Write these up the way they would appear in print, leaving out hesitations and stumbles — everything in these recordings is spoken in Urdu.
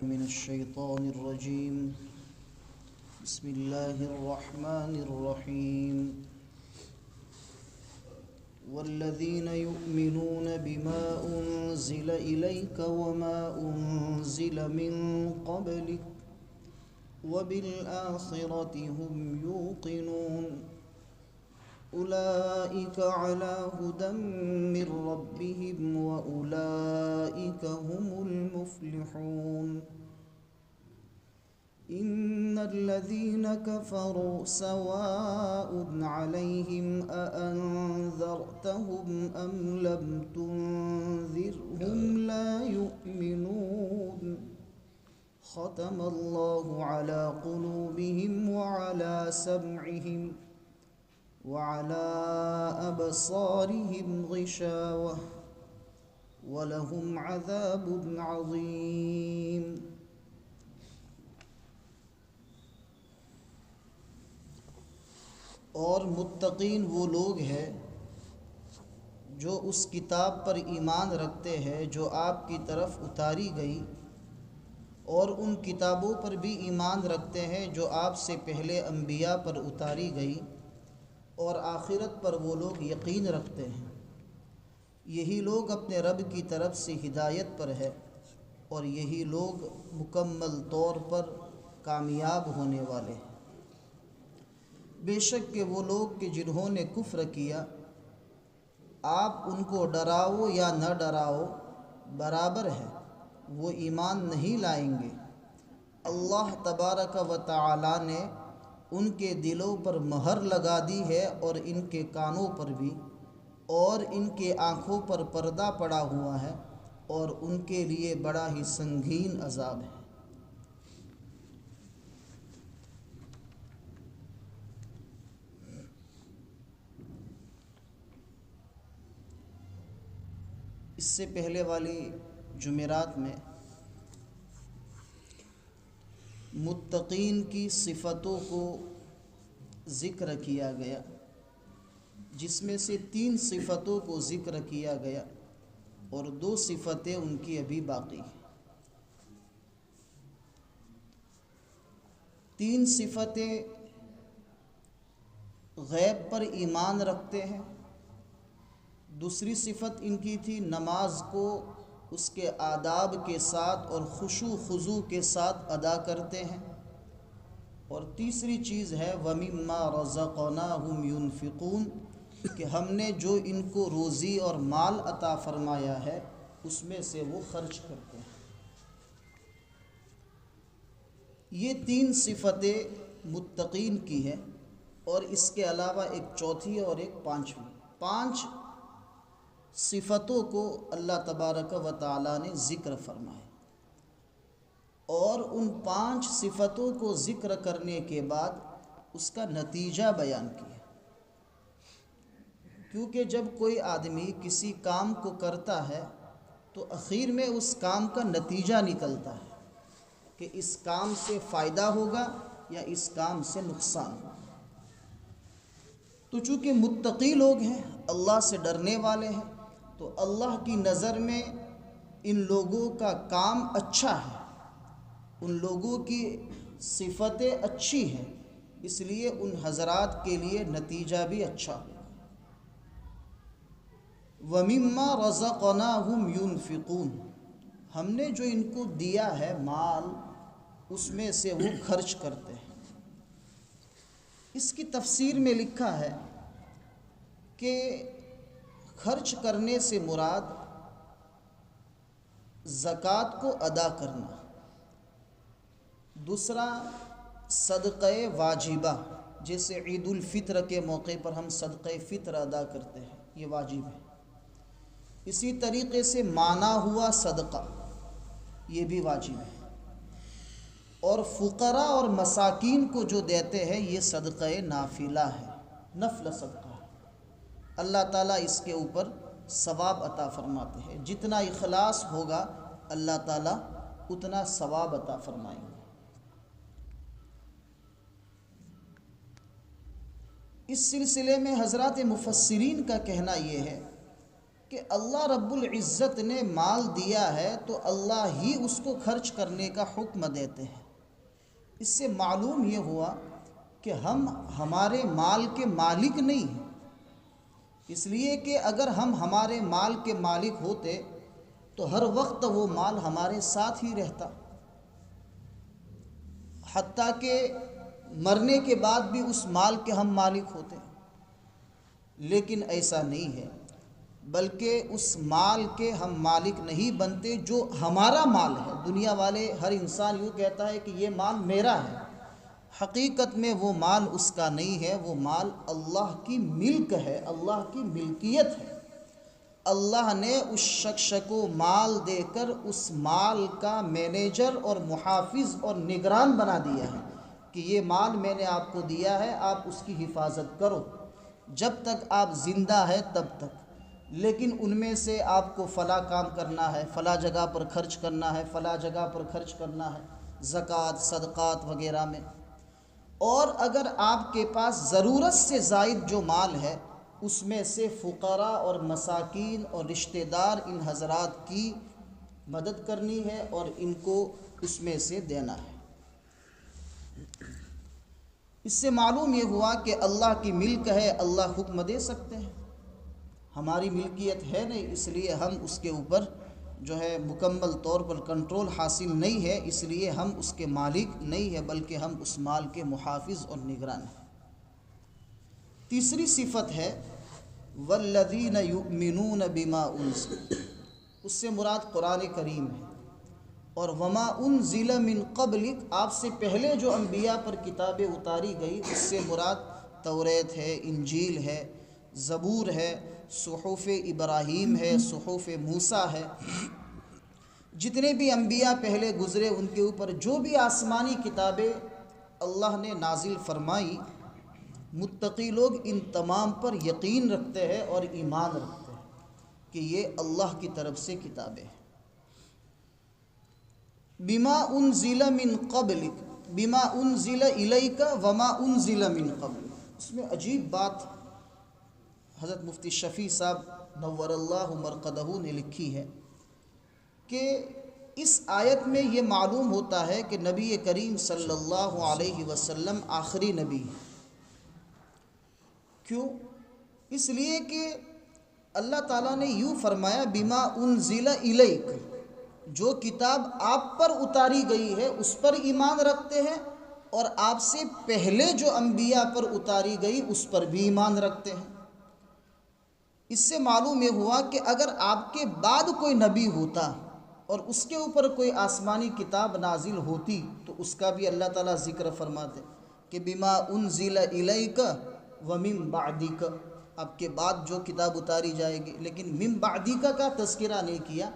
من الشيطان الرجيم. بسم الله الرحمن الرحيم. والذين يؤمنون بما أنزل إليك وما أنزل من قبلك وبالآخرة هم يوقنون أولئك على هدى من ربهم وأولئك هم المفلحون. إن الذين كفروا سواء عليهم أأنذرتهم أم لم تنذرهم لا يؤمنون. ختم الله على قلوبهم وعلى سمعهم وعلى أبصارهم غشاوة ولهم عذاب عظيم. اور متقین وہ لوگ ہیں جو اس کتاب پر ایمان رکھتے ہیں جو آپ کی طرف اتاری گئی، اور ان کتابوں پر بھی ایمان رکھتے ہیں جو آپ سے پہلے انبیاء پر اتاری گئی، اور آخرت پر وہ لوگ یقین رکھتے ہیں۔ یہی لوگ اپنے رب کی طرف سے ہدایت پر ہے، اور یہی لوگ مکمل طور پر کامیاب ہونے والے ہیں۔ بے شک کہ وہ لوگ کہ جنہوں نے کفر کیا، آپ ان کو ڈراؤ یا نہ ڈراؤ برابر ہے، وہ ایمان نہیں لائیں گے۔ اللہ تبارک و تعالی نے ان کے دلوں پر مہر لگا دی ہے، اور ان کے کانوں پر بھی، اور ان کے آنکھوں پر پردہ پڑا ہوا ہے، اور ان کے لیے بڑا ہی سنگین عذاب ہے۔ اس سے پہلے والی جمعرات میں متقین کی صفتوں کو ذکر کیا گیا، جس میں سے 3 صفتوں کو ذکر کیا گیا، اور 2 صفتیں ان کی ابھی باقی ہیں۔ 3 صفتیں غیب پر ایمان رکھتے ہیں۔ دوسری صفت ان کی تھی نماز کو اس کے آداب کے ساتھ اور خشوع خضوع کے ساتھ ادا کرتے ہیں، اور تیسری چیز ہے وَمِمَّا رَزَقْنَاهُمْ يُنْفِقُونَ، کہ ہم نے جو ان کو روزی اور مال عطا فرمایا ہے اس میں سے وہ خرچ کرتے ہیں۔ یہ 3 صفتیں متقین کی ہیں، اور اس کے علاوہ ایک چوتھی اور ایک پانچویں۔ 5 صفتوں کو اللہ تبارک و تعالی نے ذکر فرمایا، اور ان 5 صفتوں کو ذکر کرنے کے بعد اس کا نتیجہ بیان کیا، کیونکہ جب کوئی آدمی کسی کام کو کرتا ہے تو اخیر میں اس کام کا نتیجہ نکلتا ہے کہ اس کام سے فائدہ ہوگا یا اس کام سے نقصان ہوگا۔ تو چونکہ متقی لوگ ہیں، اللہ سے ڈرنے والے ہیں، تو اللہ کی نظر میں ان لوگوں کا کام اچھا ہے، ان لوگوں کی صفتیں اچھی ہیں، اس لیے ان حضرات کے لیے نتیجہ بھی اچھا ہوگا۔ وَمِمَّا رَزَقْنَاهُمْ يُنْفِقُونَ، ہم نے جو ان کو دیا ہے مال، اس میں سے وہ خرچ کرتے ہیں۔ اس کی تفسیر میں لکھا ہے کہ خرچ کرنے سے مراد زکوٰۃ کو ادا کرنا، دوسرا صدقہ واجبہ، جیسے عید الفطر کے موقع پر ہم صدقہ فطر ادا کرتے ہیں، یہ واجب ہے۔ اسی طریقے سے مانا ہوا صدقہ، یہ بھی واجب ہے، اور فقراء اور مساکین کو جو دیتے ہیں یہ صدقہ نافلہ ہے، نفل صدقہ ہے۔ اللہ تعالیٰ اس کے اوپر ثواب عطا فرماتے ہیں، جتنا اخلاص ہوگا اللہ تعالیٰ اتنا ثواب عطا فرمائیں گے۔ اس سلسلے میں حضرات مفسرین کا کہنا یہ ہے کہ اللہ رب العزت نے مال دیا ہے تو اللہ ہی اس کو خرچ کرنے کا حکم دیتے ہیں۔ اس سے معلوم یہ ہوا کہ ہم ہمارے مال کے مالک نہیں ہیں، اس لیے کہ اگر ہم ہمارے مال کے مالک ہوتے تو ہر وقت وہ مال ہمارے ساتھ ہی رہتا، حتیٰ کہ مرنے کے بعد بھی اس مال کے ہم مالک ہوتے، لیکن ایسا نہیں ہے، بلکہ اس مال کے ہم مالک نہیں بنتے جو ہمارا مال ہے۔ دنیا والے ہر انسان یوں کہتا ہے کہ یہ مال میرا ہے، حقیقت میں وہ مال اس کا نہیں ہے، وہ مال اللہ کی ملک ہے، اللہ کی ملکیت ہے۔ اللہ نے اس شخص کو مال دے کر اس مال کا مینیجر اور محافظ اور نگران بنا دیا ہے کہ یہ مال میں نے آپ کو دیا ہے، آپ اس کی حفاظت کرو جب تک آپ زندہ ہے تب تک، لیکن ان میں سے آپ کو فلاں کام کرنا ہے، فلاں جگہ پر خرچ کرنا ہے، فلاں جگہ پر خرچ کرنا ہے، زکوٰۃ صدقات وغیرہ میں۔ اور اگر آپ کے پاس ضرورت سے زائد جو مال ہے اس میں سے فقراء اور مساکین اور رشتہ دار ان حضرات کی مدد کرنی ہے اور ان کو اس میں سے دینا ہے۔ اس سے معلوم یہ ہوا کہ اللہ کی ملک ہے، اللہ حکم دے سکتے ہیں، ہماری ملکیت ہے نہیں، اس لیے ہم اس کے اوپر جو ہے مکمل طور پر کنٹرول حاصل نہیں ہے، اس لیے ہم اس کے مالک نہیں ہے، بلکہ ہم اس مال کے محافظ اور نگران ہیں۔ تیسری صفت ہے والذین یؤمنون بما انزل، اس سے مراد قرآن کریم ہے، اور وما انزل من قبلک، آپ سے پہلے جو انبیاء پر کتابیں اتاری گئی اس سے مراد توریت ہے، انجیل ہے، زبور ہے، صحف ابراہیم ہے، صحف موسیٰ ہے۔ جتنے بھی انبیاء پہلے گزرے ان کے اوپر جو بھی آسمانی کتابیں اللہ نے نازل فرمائی، متقی لوگ ان تمام پر یقین رکھتے ہیں اور ایمان رکھتے ہیں کہ یہ اللہ کی طرف سے کتابیں ہیں۔ بما انزل من قبلک، بما انزل الیک وما انزل من قبلک، اس میں عجیب بات حضرت مفتی شفیع صاحب نور اللہ مرقدہ نے لکھی ہے کہ اس آیت میں یہ معلوم ہوتا ہے کہ نبی کریم صلی اللہ علیہ وسلم آخری نبی ہے۔ کیوں؟ اس لیے کہ اللہ تعالیٰ نے یوں فرمایا بما انزل الیک، جو کتاب آپ پر اتاری گئی ہے اس پر ایمان رکھتے ہیں، اور آپ سے پہلے جو انبیاء پر اتاری گئی اس پر بھی ایمان رکھتے ہیں۔ اس سے معلوم یہ ہوا کہ اگر آپ کے بعد کوئی نبی ہوتا اور اس کے اوپر کوئی آسمانی کتاب نازل ہوتی تو اس کا بھی اللہ تعالیٰ ذکر فرماتے کہ بما انزل الیک ومن بعدک، آپ کے بعد جو کتاب اتاری جائے گی، لیکن من بعدک کا تذکرہ نہیں کیا،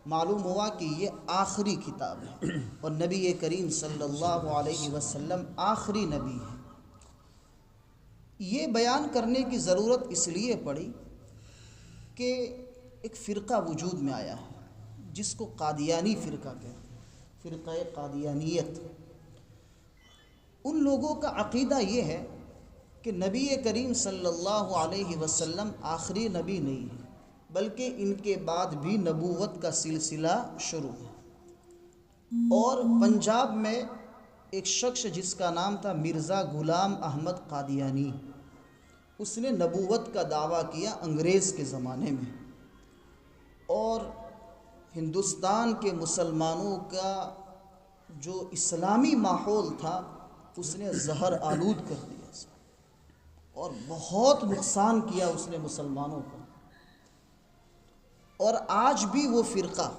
معلوم ہوا کہ یہ آخری کتاب ہے اور نبی کریم صلی اللہ علیہ وسلم آخری نبی ہے۔ یہ بیان کرنے کی ضرورت اس لیے پڑی کہ ایک فرقہ وجود میں آیا ہے جس کو قادیانی فرقہ کہتے ہیں، فرقہ قادیانیت۔ ان لوگوں کا عقیدہ یہ ہے کہ نبی کریم صلی اللہ علیہ وسلم آخری نبی نہیں ہے، بلکہ ان کے بعد بھی نبوت کا سلسلہ شروع ہے۔ اور پنجاب میں ایک شخص جس کا نام تھا مرزا غلام احمد قادیانی، اس نے نبوت کا دعویٰ کیا انگریز کے زمانے میں، اور ہندوستان کے مسلمانوں کا جو اسلامی ماحول تھا اس نے زہر آلود کر دیا اور بہت نقصان کیا اس نے مسلمانوں کو۔ اور آج بھی وہ فرقہ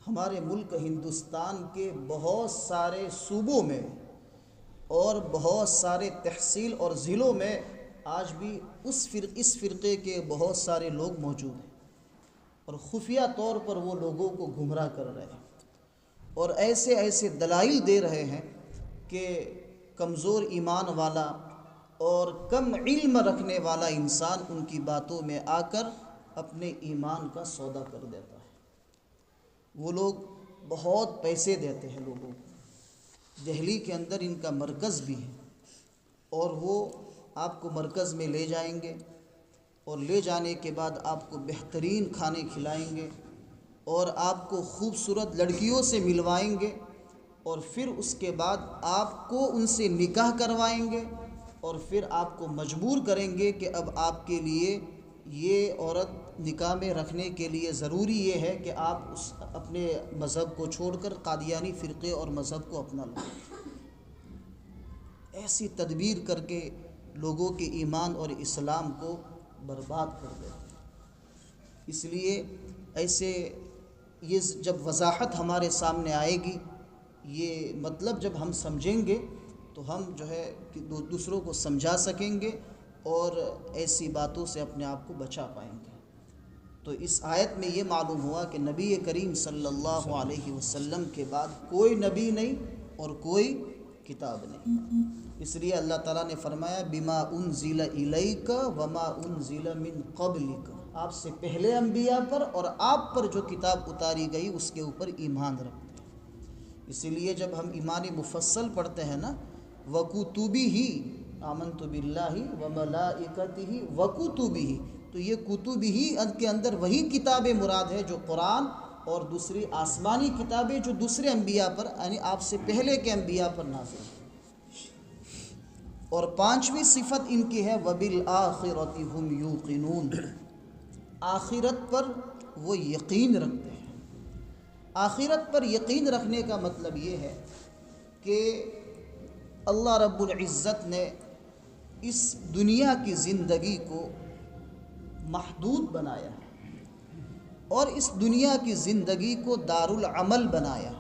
ہمارے ملک ہندوستان کے بہت سارے صوبوں میں اور بہت سارے تحصیل اور ضلعوں میں آج بھی اس فرقے کے بہت سارے لوگ موجود ہیں، اور خفیہ طور پر وہ لوگوں کو گمراہ کر رہے ہیں اور ایسے ایسے دلائل دے رہے ہیں کہ کمزور ایمان والا اور کم علم رکھنے والا انسان ان کی باتوں میں آ کر اپنے ایمان کا سودا کر دیتا ہے۔ وہ لوگ بہت پیسے دیتے ہیں لوگوں کو، دہلی کے اندر ان کا مرکز بھی ہے، اور وہ آپ کو مرکز میں لے جائیں گے اور لے جانے کے بعد آپ کو بہترین کھانے کھلائیں گے اور آپ کو خوبصورت لڑکیوں سے ملوائیں گے اور پھر اس کے بعد آپ کو ان سے نکاح کروائیں گے اور پھر آپ کو مجبور کریں گے کہ اب آپ کے لیے یہ عورت نکاح میں رکھنے کے لیے ضروری یہ ہے کہ آپ اس اپنے مذہب کو چھوڑ کر قادیانی فرقے اور مذہب کو اپنا لو۔ ایسی تدبیر کر کے لوگوں کے ایمان اور اسلام کو برباد کر دیتے۔ اس لیے ایسے یہ جب وضاحت ہمارے سامنے آئے گی، یہ مطلب جب ہم سمجھیں گے تو ہم جو ہے کہ دوسروں کو سمجھا سکیں گے اور ایسی باتوں سے اپنے آپ کو بچا پائیں گے۔ تو اس آیت میں یہ معلوم ہوا کہ نبی کریم صلی اللہ علیہ وسلم کے بعد کوئی نبی نہیں اور کوئی کتاب نہیں۔ اس لیے اللہ تعالیٰ نے فرمایا بما انزل الیک وما انزل من قبلک، آپ سے پہلے انبیاء پر اور آپ پر جو کتاب اتاری گئی اس کے اوپر ایمان رکھتے ہیں۔ اسی لیے جب ہم ایمان مفصل پڑھتے ہیں نا، وَكُتُبِهِ آمنت باللہ وملائکتہ وَكُتُبِهِ، تو یہ کتبہ کے اندر وہی کتابیں مراد ہے جو قرآن اور دوسری آسمانی کتابیں جو دوسرے انبیاء پر یعنی آپ سے پہلے کے انبیاء پر نازل ہیں۔ اور پانچویں صفت ان کی ہے وَبِالْآخِرَةِ هُمْ يُوقِنُونَ، آخرت پر وہ یقین رکھتے ہیں۔ آخرت پر یقین رکھنے کا مطلب یہ ہے کہ اللہ رب العزت نے اس دنیا کی زندگی کو محدود بنایا اور اس دنیا کی زندگی کو دارالعمل بنایا،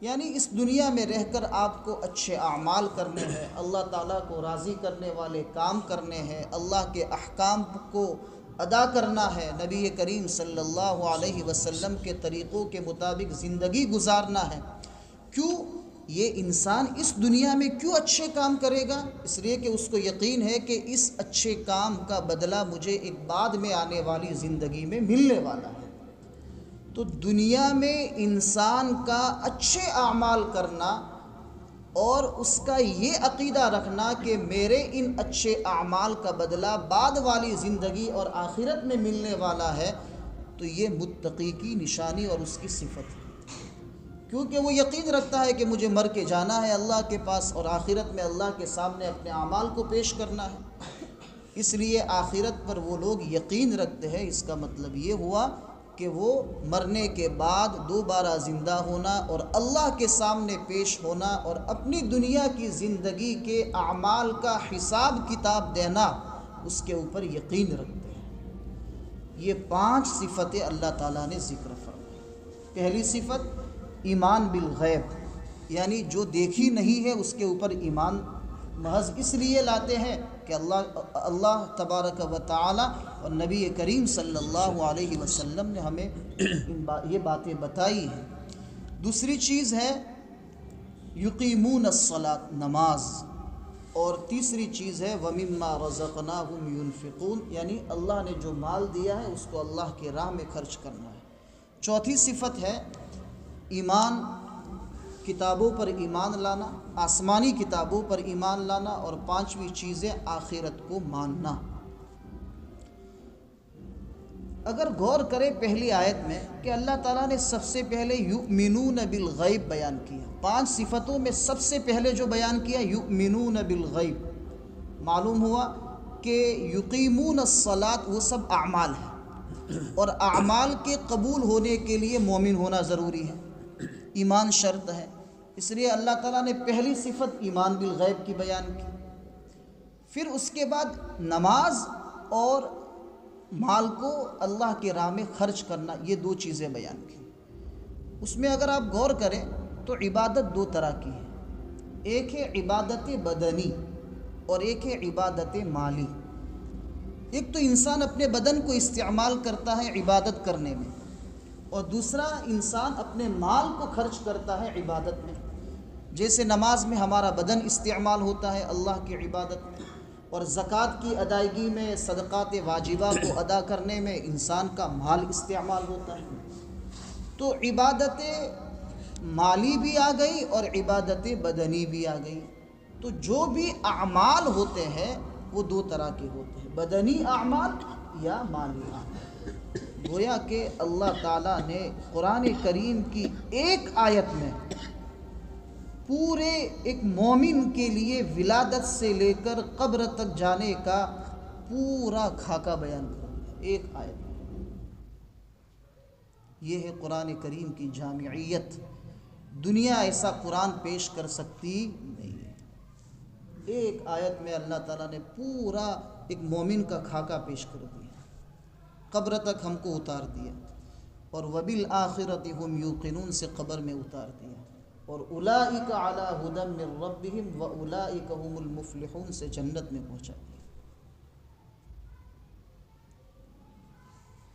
یعنی اس دنیا میں رہ کر آپ کو اچھے اعمال کرنے ہیں، اللہ تعالیٰ کو راضی کرنے والے کام کرنے ہیں، اللہ کے احکام کو ادا کرنا ہے، نبی کریم صلی اللہ علیہ وسلم کے طریقوں کے مطابق زندگی گزارنا ہے۔ کیوں یہ انسان اس دنیا میں کیوں اچھے کام کرے گا؟ اس لیے کہ اس کو یقین ہے کہ اس اچھے کام کا بدلہ مجھے ایک بعد میں آنے والی زندگی میں ملنے والا ہے۔ تو دنیا میں انسان کا اچھے اعمال کرنا اور اس کا یہ عقیدہ رکھنا کہ میرے ان اچھے اعمال کا بدلہ بعد والی زندگی اور آخرت میں ملنے والا ہے، تو یہ متقی کی نشانی اور اس کی صفت ہے، کیونکہ وہ یقین رکھتا ہے کہ مجھے مر کے جانا ہے اللہ کے پاس اور آخرت میں اللہ کے سامنے اپنے اعمال کو پیش کرنا ہے۔ اس لیے آخرت پر وہ لوگ یقین رکھتے ہیں۔ اس کا مطلب یہ ہوا کہ وہ مرنے کے بعد دوبارہ زندہ ہونا اور اللہ کے سامنے پیش ہونا اور اپنی دنیا کی زندگی کے اعمال کا حساب کتاب دینا، اس کے اوپر یقین رکھتے ہیں۔ یہ 5 صفتیں اللہ تعالیٰ نے ذکر فرمائی۔ پہلی صفت ایمان بالغیب، یعنی جو دیکھی نہیں ہے اس کے اوپر ایمان محض اس لیے لاتے ہیں کہ اللہ تبارک و تعالی اور نبی کریم صلی اللہ علیہ وسلم نے ہمیں یہ باتیں بتائی ہیں۔ دوسری چیز ہے یقیمون الصلاۃ، نماز، اور تیسری چیز ہے وَمِمَّا رَزَقْنَاهُمْ يُنْفِقُونَ، یعنی اللہ نے جو مال دیا ہے اس کو اللہ کے راہ میں خرچ کرنا ہے۔ چوتھی صفت ہے ایمان، کتابوں پر ایمان لانا، آسمانی کتابوں پر ایمان لانا، اور پانچویں چیز ہے آخرت کو ماننا۔ اگر غور کرے پہلی آیت میں کہ اللہ تعالیٰ نے سب سے پہلے یؤمنون بالغیب بیان کیا، 5 صفتوں میں سب سے پہلے جو بیان کیا یؤمنون بالغیب، معلوم ہوا کہ یقیمون الصلاۃ وہ سب اعمال ہیں، اور اعمال کے قبول ہونے کے لیے مومن ہونا ضروری ہے، ایمان شرط ہے۔ اس لیے اللہ تعالیٰ نے پہلی صفت ایمان بالغیب کی بیان کی، پھر اس کے بعد نماز اور مال کو اللہ کے راہ میں خرچ کرنا، یہ 2 چیزیں بیان کی۔ اس میں اگر آپ غور کریں تو عبادت 2 طرح کی ہے، ایک ہے عبادت بدنی اور ایک ہے عبادت مالی۔ ایک تو انسان اپنے بدن کو استعمال کرتا ہے عبادت کرنے میں، اور دوسرا انسان اپنے مال کو خرچ کرتا ہے عبادت میں۔ جیسے نماز میں ہمارا بدن استعمال ہوتا ہے اللہ کی عبادت میں، اور زکوٰۃ کی ادائیگی میں، صدقات واجبہ کو ادا کرنے میں انسان کا مال استعمال ہوتا ہے۔ تو عبادت مالی بھی آ گئی اور عبادت بدنی بھی آ گئی۔ تو جو بھی اعمال ہوتے ہیں وہ 2 طرح کے ہوتے ہیں، بدنی اعمال یا مانعا۔ گویا کہ اللہ تعالیٰ نے قرآن کریم کی ایک آیت میں پورے ایک مومن کے لیے ولادت سے لے کر قبر تک جانے کا پورا خاکہ بیان کر دیا ایک آیت میں۔ یہ ہے قرآن کریم کی جامعیت۔ دنیا ایسا قرآن پیش کر سکتی نہیں ہے۔ ایک آیت میں اللہ تعالیٰ نے پورا ایک مومن کا خاکہ پیش کر دیا، قبر تک ہم کو اتار دیا، اور وبالآخرۃ ہم یوقنون سے قبر میں اتار دیا، اور اولئک علی ھدی من ربہم واولئک ھم المفلحون سے جنت میں پہنچا دیا۔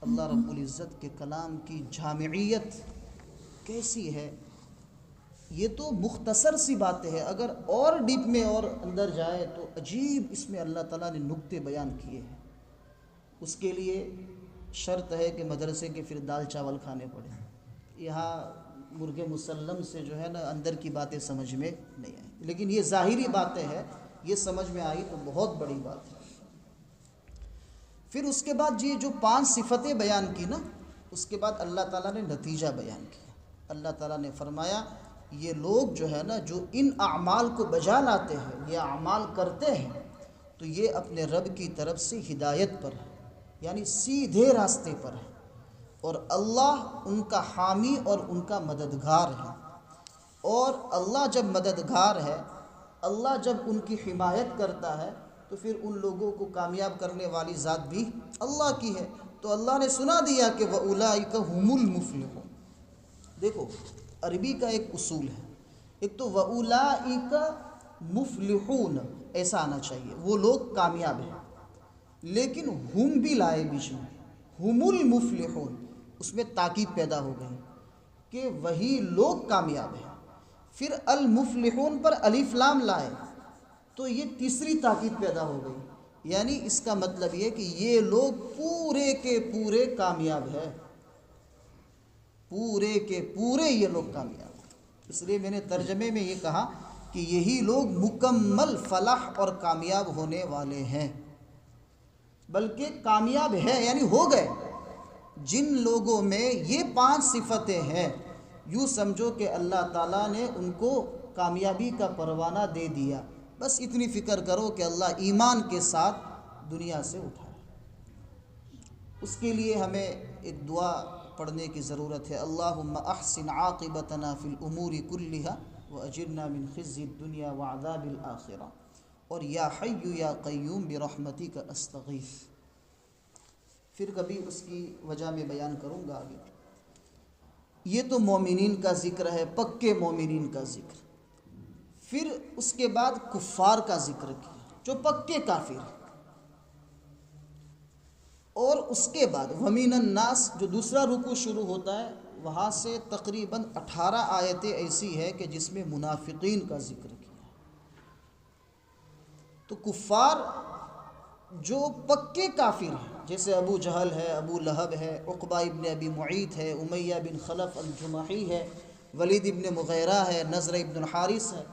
اللہ رب العزت کے کلام کی جامعیت کیسی ہے، یہ تو مختصر سی باتیں ہیں، اگر اور ڈیپ میں اور اندر جائے تو عجیب اس میں اللہ تعالیٰ نے نکتے بیان کیے ہیں۔ اس کے لیے شرط ہے کہ مدرسے کے پھر دال چاول کھانے پڑے، یہاں مرغ مسلم سے جو ہے نا اندر کی باتیں سمجھ میں نہیں آئی، لیکن یہ ظاہری باتیں ہیں، یہ سمجھ میں آئی تو بہت بڑی بات ہے۔ پھر اس کے بعد یہ جو 5 صفتیں بیان کی نا، اس کے بعد اللہ تعالیٰ نے نتیجہ بیان کیا۔ اللہ تعالیٰ نے فرمایا یہ لوگ جو ہے نا جو ان اعمال کو بجا لاتے ہیں، یہ اعمال کرتے ہیں، تو یہ اپنے رب کی طرف سے ہدایت پر ہے، یعنی سیدھے راستے پر ہے، اور اللہ ان کا حامی اور ان کا مددگار ہے۔ اور اللہ جب مددگار ہے، اللہ جب ان کی حمایت کرتا ہے، تو پھر ان لوگوں کو کامیاب کرنے والی ذات بھی اللہ کی ہے۔ تو اللہ نے سنا دیا کہ وَأُولَئِكَ هُمُ الْمُفْلِحُونَ۔ دیکھو عربی کا ایک اصول ہے، ایک تو وَأُولَئِكَ مُفْلِحُونَ ایسا آنا چاہیے، وہ لوگ کامیاب ہیں، لیکن ہم بھی لائے بیچ میں، ہم المفلحون، اس میں تاکید پیدا ہو گئی کہ وہی لوگ کامیاب ہیں۔ پھر المفلحون پر الف لام لائے تو یہ تیسری تاکید پیدا ہو گئی، یعنی اس کا مطلب یہ کہ یہ لوگ پورے کے پورے کامیاب ہیں، پورے کے پورے یہ لوگ کامیاب ہیں۔ اس لیے میں نے ترجمے میں یہ کہا کہ یہی لوگ مکمل فلاح اور کامیاب ہونے والے ہیں، بلکہ کامیاب ہے یعنی ہو گئے۔ جن لوگوں میں یہ 5 صفتیں ہیں، یوں سمجھو کہ اللہ تعالیٰ نے ان کو کامیابی کا پروانہ دے دیا۔ بس اتنی فکر کرو کہ اللہ ایمان کے ساتھ دنیا سے اٹھائے۔ اس کے لیے ہمیں ایک دعا پڑھنے کی ضرورت ہے، اللہم احسن عاقبتنا فی الامور کلہا واجرنا من خزی الدنیا وعذاب الآخرہ، اور یا حی یا قیوم برحمتک استغیث۔ پھر کبھی اس کی وجہ میں بیان کروں گا آگے۔ یہ تو مومنین کا ذکر ہے، پکے مومنین کا ذکر۔ پھر اس کے بعد کفار کا ذکر کیا جو پکے کافر ہیں، اور اس کے بعد وَمِنَ النَّاسِ جو دوسرا رکوع شروع ہوتا ہے، وہاں سے تقریباً 18 آیتیں ایسی ہے کہ جس میں منافقین کا ذکر کیا۔ تو کفار جو پکے کافر ہیں، جیسے ابو جہل ہے، ابو لہب ہے، عقبہ ابن ابی معیط ہے، امیہ بن خلف الجمحی ہے، ولید ابن مغیرہ ہے، نضر ابن الحارث ہے،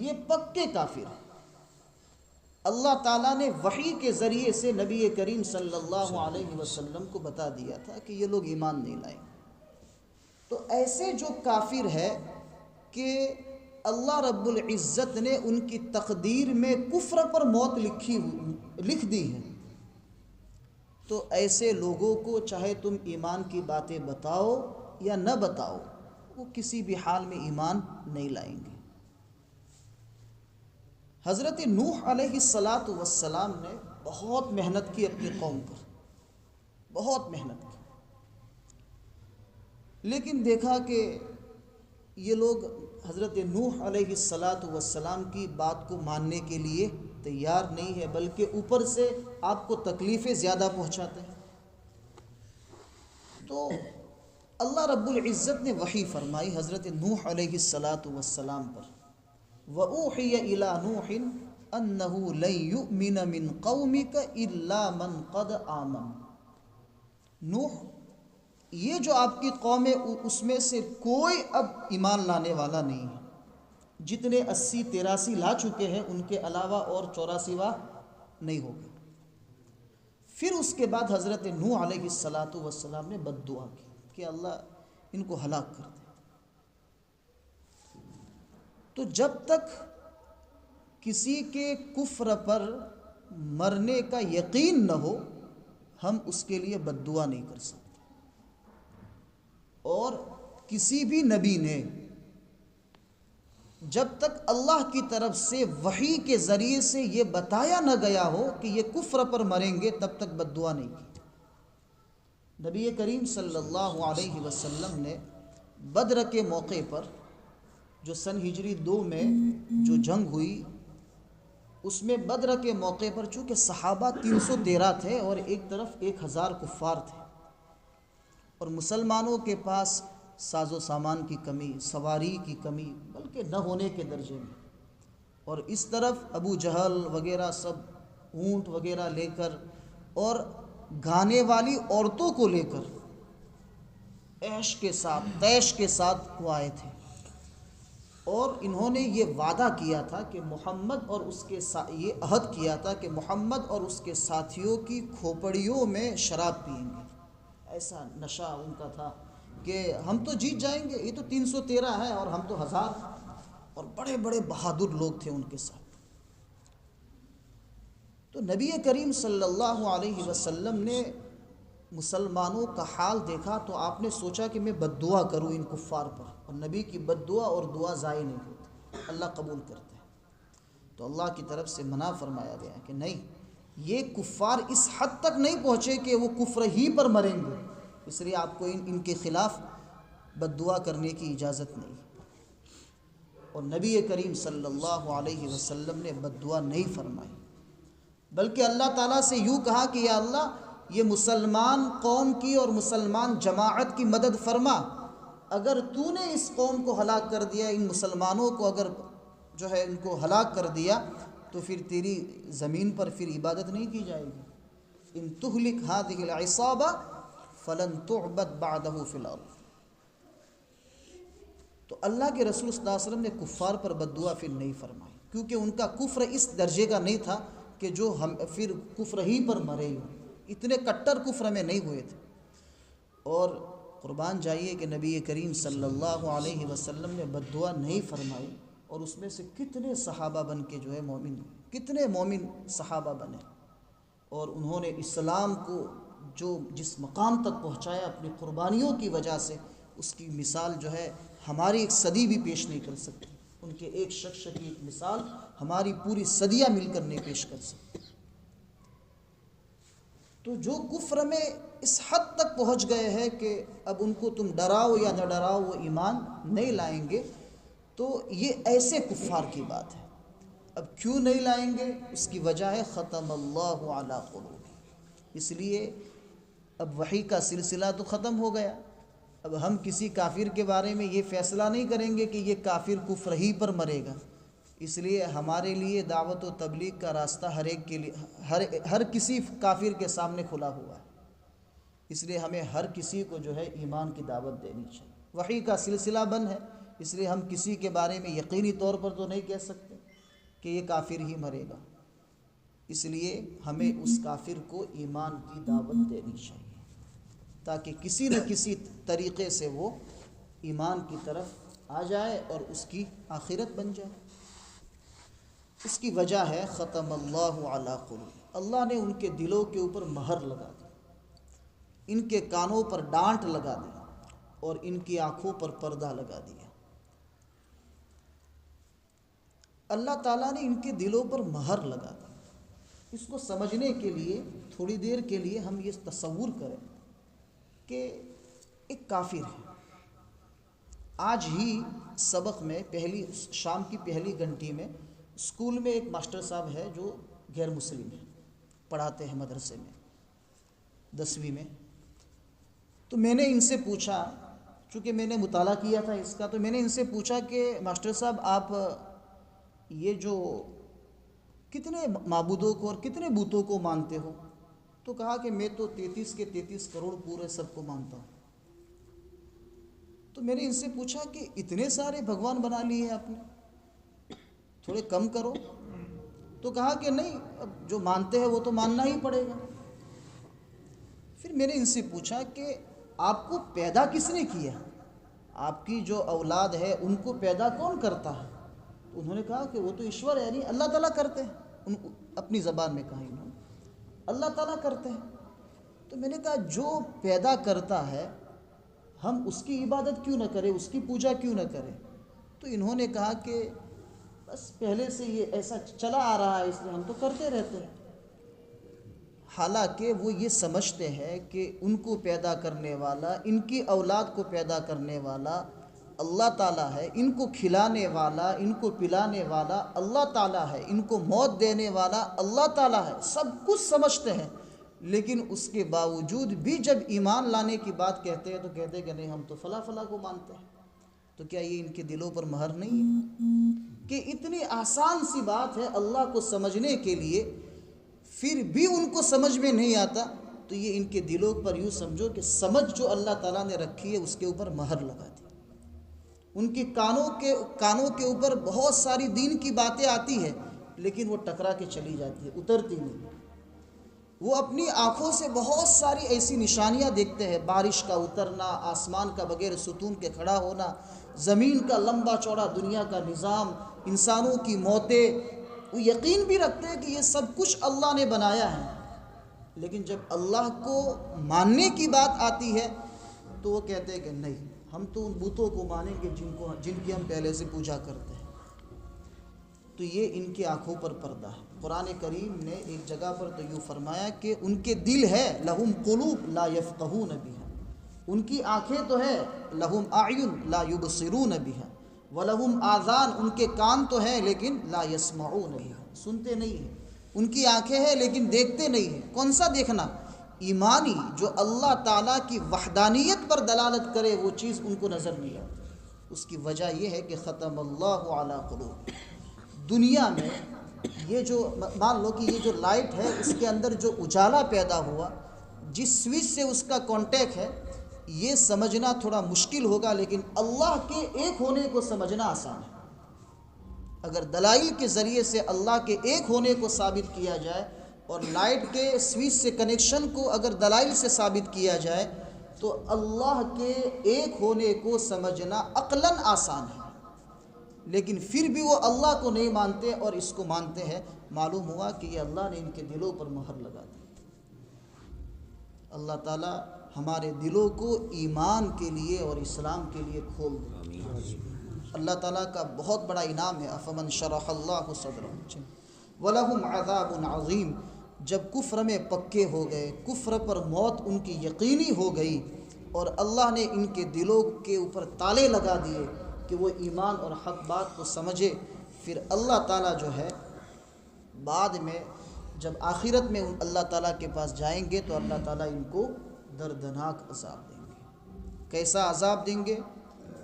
یہ پکے کافر ہیں۔ اللہ تعالیٰ نے وحی کے ذریعے سے نبی کریم صلی اللہ علیہ وسلم کو بتا دیا تھا کہ یہ لوگ ایمان نہیں لائیں۔ تو ایسے جو کافر ہے کہ اللہ رب العزت نے ان کی تقدیر میں کفر پر موت لکھ دی ہے، تو ایسے لوگوں کو چاہے تم ایمان کی باتیں بتاؤ یا نہ بتاؤ، وہ کسی بھی حال میں ایمان نہیں لائیں گے۔ حضرت نوح علیہ السلام نے بہت محنت کی اپنی قوم پر، بہت محنت کی، لیکن دیکھا کہ یہ لوگ حضرت نوح علیہ السلام کی بات کو ماننے کے لیے تیار نہیں ہے، بلکہ اوپر سے آپ کو تکلیفیں زیادہ پہنچاتے ہیں۔ تو اللہ رب العزت نے وحی فرمائی حضرت نوح علیہ السلام پر، وَأُوحِيَ إِلَىٰ نُوحٍ أَنَّهُ لَن يُؤْمِنَ مِن قَوْمِكَ إِلَّا مَن قَدْ آمَنَ۔ نوح، یہ جو آپ کی قوم ہے اس میں سے کوئی اب ایمان لانے والا نہیں ہے، جتنے 80-83 لا چکے ہیں ان کے علاوہ اور 84واں نہیں ہوگا۔ پھر اس کے بعد حضرت نوح علیہ السلام نے بد دعا کی کہ اللہ ان کو ہلاک کر دے۔ تو جب تک کسی کے کفر پر مرنے کا یقین نہ ہو ہم اس کے لیے بد دعا نہیں کر سکتے۔ اور کسی بھی نبی نے جب تک اللہ کی طرف سے وحی کے ذریعے سے یہ بتایا نہ گیا ہو کہ یہ کفر پر مریں گے تب تک بد دعا نہیں کی۔ نبی کریم صلی اللہ علیہ وسلم نے بدر کے موقع پر جو سن ہجری 2 میں جو جنگ ہوئی، اس میں بدر کے موقع پر چونکہ صحابہ 313 تھے اور ایک طرف 1000 کفار تھے، اور مسلمانوں کے پاس ساز و سامان کی کمی، سواری کی کمی، بلکہ نہ ہونے کے درجے میں، اور اس طرف ابو جہل وغیرہ سب اونٹ وغیرہ لے کر اور گانے والی عورتوں کو لے کر عیش کے ساتھ طیش کے ساتھ وہ آئے تھے، اور انہوں نے یہ وعدہ کیا تھا کہ محمد اور اس کے یہ عہد کیا تھا کہ محمد اور اس کے ساتھیوں کی کھوپڑیوں میں شراب پئیں گے۔ ایسا نشہ ان کا تھا کہ ہم تو جیت جائیں گے، یہ تو 313 ہے اور ہم تو 1000، اور بڑے بڑے بہادر لوگ تھے ان کے ساتھ۔ تو نبی کریم صلی اللہ علیہ وسلم نے مسلمانوں کا حال دیکھا تو آپ نے سوچا کہ میں بد دعا کروں ان کفار پر، اور نبی کی بد دعا اور دعا ضائع نہیں ہوتی، اللہ قبول کرتا ہے۔ تو اللہ کی طرف سے منع فرمایا گیا کہ نہیں، یہ کفار اس حد تک نہیں پہنچے کہ وہ کفر ہی پر مریں گے، اس لیے آپ کو ان کے خلاف بد دعا کرنے کی اجازت نہیں۔ اور نبی کریم صلی اللہ علیہ وسلم نے بد دعا نہیں فرمائی، بلکہ اللہ تعالیٰ سے یوں کہا کہ یا اللہ یہ مسلمان قوم کی اور مسلمان جماعت کی مدد فرما، اگر تو نے اس قوم کو ہلاک کر دیا، ان مسلمانوں کو اگر جو ہے ان کو ہلاک کر دیا تو پھر تیری زمین پر پھر عبادت نہیں کی جائے گی۔ ان تہلک هذه العصابہ فلن تعبد بعدہ فی الارض۔ تو اللہ کے رسول صلی اللہ علیہ وسلم نے کفار پر بد دعا پھر نہیں فرمائی، کیونکہ ان کا کفر اس درجے کا نہیں تھا کہ جو ہم پھر کفر ہی پر مرے ہوں، اتنے کٹر کفر میں نہیں ہوئے تھے۔ اور قربان جائیے کہ نبی کریم صلی اللہ علیہ وسلم نے بد دعا نہیں فرمائی، اور اس میں سے کتنے صحابہ بن کے جو ہے مومن، کتنے مومن صحابہ بنے، اور انہوں نے اسلام کو جو جس مقام تک پہنچایا اپنی قربانیوں کی وجہ سے، اس کی مثال جو ہے ہماری ایک صدی بھی پیش نہیں کر سکتی، ان کے ایک شخص کی ایک مثال ہماری پوری صدیاں مل کر نہیں پیش کر سکتی۔ تو جو کفر میں اس حد تک پہنچ گئے ہیں کہ اب ان کو تم ڈراؤ یا نہ ڈراؤ وہ ایمان نہیں لائیں گے، تو یہ ایسے کفار کی بات ہے۔ اب کیوں نہیں لائیں گے؟ اس کی وجہ ہے ختم اللہ علی قلوب، اس لیے اب وحی کا سلسلہ تو ختم ہو گیا، اب ہم کسی کافر کے بارے میں یہ فیصلہ نہیں کریں گے کہ یہ کافر کفر ہی پر مرے گا، اس لیے ہمارے لیے دعوت و تبلیغ کا راستہ ہر ایک کے لیے ہر کسی کافر کے سامنے کھلا ہوا ہے، اس لیے ہمیں ہر کسی کو جو ہے ایمان کی دعوت دینی چاہیے۔ وحی کا سلسلہ بند ہے، اس لیے ہم کسی کے بارے میں یقینی طور پر تو نہیں کہہ سکتے کہ یہ کافر ہی مرے گا، اس لیے ہمیں اس کافر کو ایمان کی دعوت دینی چاہیے تاکہ کسی نہ کسی طریقے سے وہ ایمان کی طرف آ جائے اور اس کی آخرت بن جائے۔ اس کی وجہ ہے ختم اللہ علی قلوب، اللہ نے ان کے دلوں کے اوپر مہر لگا دی، ان کے کانوں پر ڈانٹ لگا دی، اور ان کی آنکھوں پر پردہ لگا دیا۔ اللہ تعالیٰ نے ان کے دلوں پر مہر لگا دی۔ اس کو سمجھنے کے لیے تھوڑی دیر کے لیے ہم یہ تصور کریں کہ ایک کافر ہے، آج ہی سبق میں شام کی پہلی گھنٹی میں اسکول میں ایک ماسٹر صاحب ہے جو غیر مسلم ہے، پڑھاتے ہیں مدرسے میں 10ویں میں۔ تو میں نے ان سے پوچھا، چونکہ میں نے مطالعہ کیا تھا اس کا، تو میں نے ان سے پوچھا کہ ماسٹر صاحب آپ یہ جو کتنے معبودوں کو اور کتنے بتوں کو مانتے ہو؟ تو کہا کہ میں تو 33 کے 33 کروڑ پورے سب کو مانتا ہوں۔ تو میں نے ان سے پوچھا کہ اتنے سارے بھگوان بنا لیے آپ نے، تھوڑے کم کرو۔ تو کہا کہ نہیں، اب جو مانتے ہیں وہ تو ماننا ہی پڑے گا۔ پھر میں نے ان سے پوچھا کہ آپ کو پیدا کس نے کیا؟ آپ کی جو اولاد ہے ان کو پیدا کون کرتا ہے؟ تو انہوں نے کہا کہ وہ تو ایشور ہے، یعنی اللہ تعالیٰ کرتے ہیں۔ اپنی زبان میں کہا انہوں نے، اللہ تعالیٰ کرتے ہیں۔ تو میں نے کہا جو پیدا کرتا ہے ہم اس کی عبادت کیوں نہ کریں، اس کی پوجا کیوں نہ کریں؟ تو انہوں نے کہا کہ بس پہلے سے یہ ایسا چلا آ رہا ہے، اس لیے ہم تو کرتے رہتے ہیں۔ حالانکہ وہ یہ سمجھتے ہیں کہ ان کو پیدا کرنے والا، ان کی اولاد کو پیدا کرنے والا اللہ تعالیٰ ہے، ان کو کھلانے والا، ان کو پلانے والا اللہ تعالیٰ ہے، ان کو موت دینے والا اللہ تعالیٰ ہے، سب کچھ سمجھتے ہیں۔ لیکن اس کے باوجود بھی جب ایمان لانے کی بات کہتے ہیں تو کہتے ہیں کہ نہیں، ہم تو فلاں فلاں کو مانتے ہیں۔ تو کیا یہ ان کے دلوں پر مہر نہیں ہے کہ اتنی آسان سی بات ہے اللہ کو سمجھنے کے لیے، پھر بھی ان کو سمجھ میں نہیں آتا؟ تو یہ ان کے دلوں پر یوں سمجھو کہ سمجھ جو اللہ تعالیٰ نے رکھی ہے اس کے اوپر مہر لگا دی۔ ان کی کانوں کے اوپر بہت ساری دین کی باتیں آتی ہے، لیکن وہ ٹکرا کے چلی جاتی ہے، اترتی نہیں۔ وہ اپنی آنکھوں سے بہت ساری ایسی نشانیاں دیکھتے ہیں، بارش کا اترنا، آسمان کا بغیر ستون کے کھڑا ہونا، زمین کا لمبا چوڑا دنیا کا نظام، انسانوں کی موتیں۔ وہ یقین بھی رکھتے ہیں کہ یہ سب کچھ اللہ نے بنایا ہے، لیکن جب اللہ کو ماننے کی بات آتی ہے تو وہ کہتے ہیں کہ نہیں، ہم تو ان بتوں کو مانیں گے جن کی ہم پہلے سے پوجا کرتے ہیں۔ تو یہ ان کی آنکھوں پر پردہ ہے۔ قرآن کریم نے ایک جگہ پر تو یوں فرمایا کہ ان کے دل ہے، لہم قلوب لا یفقہون بہا، ان کی آنکھیں تو ہے، لہم اعین لا یبصرون بہا، ولہم آذان، ان کے کان تو ہیں لیکن لا یسمعون بہا، سنتے نہیں ہیں۔ ان کی آنکھیں ہیں لیکن دیکھتے نہیں ہیں۔ کون سا دیکھنا؟ ایمانی، جو اللہ تعالیٰ کی وحدانیت پر دلالت کرے، وہ چیز ان کو نظر نہیں آتی۔ اس کی وجہ یہ ہے کہ ختم اللہ علی قلوب۔ دنیا میں یہ جو مان لو کہ یہ جو لائٹ ہے اس کے اندر جو اجالا پیدا ہوا، جس سوئچ سے اس کا کانٹیکٹ ہے، یہ سمجھنا تھوڑا مشکل ہوگا، لیکن اللہ کے ایک ہونے کو سمجھنا آسان ہے۔ اگر دلائل کے ذریعے سے اللہ کے ایک ہونے کو ثابت کیا جائے اور لائٹ کے سوئچ سے کنیکشن کو اگر دلائل سے ثابت کیا جائے تو اللہ کے ایک ہونے کو سمجھنا عقلاً آسان ہے۔ لیکن پھر بھی وہ اللہ کو نہیں مانتے اور اس کو مانتے ہیں۔ معلوم ہوا کہ یہ اللہ نے ان کے دلوں پر مہر لگا دی۔ اللہ تعالیٰ ہمارے دلوں کو ایمان کے لیے اور اسلام کے لیے کھول دے۔ اللہ تعالیٰ کا بہت بڑا انعام ہے۔ افمن شرح اللہ صدرہ ولہم عذاب عظیم۔ جب کفر میں پکے ہو گئے، کفر پر موت ان کی یقینی ہو گئی اور اللہ نے ان کے دلوں کے اوپر تالے لگا دیے کہ وہ ایمان اور حق بات کو سمجھے، پھر اللہ تعالیٰ جو ہے بعد میں جب آخرت میں اللہ تعالیٰ کے پاس جائیں گے تو اللہ تعالیٰ ان کو دردناک عذاب دیں گے۔ کیسا عذاب دیں گے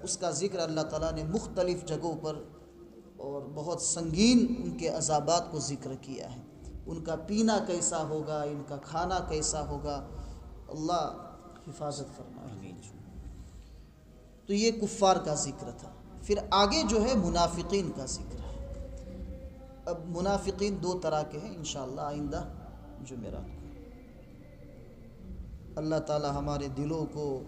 اس کا ذکر اللہ تعالیٰ نے مختلف جگہوں پر اور بہت سنگین ان کے عذابات کو ذکر کیا ہے۔ ان کا پینا کیسا ہوگا، ان کا کھانا کیسا ہوگا، اللہ حفاظت فرمائے۔ تو یہ کفار کا ذکر تھا۔ پھر آگے جو ہے منافقین کا ذکر ہے۔ اب منافقین دو طرح کے ہیں، انشاءاللہ آئندہ جمعرات کو۔ اللہ تعالی ہمارے دلوں کو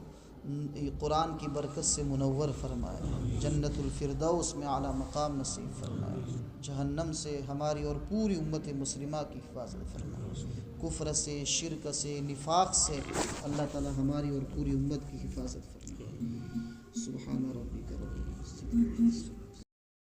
قرآن کی برکت سے منور فرمائے، جنت الفردوس میں اعلیٰ مقام نصیب فرمائے، جہنم سے ہماری اور پوری امت مسلمہ کی حفاظت فرمائے، کفر سے، شرک سے، نفاق سے اللہ تعالی ہماری اور پوری امت کی حفاظت فرمائے۔ سبحان ربک رب العزت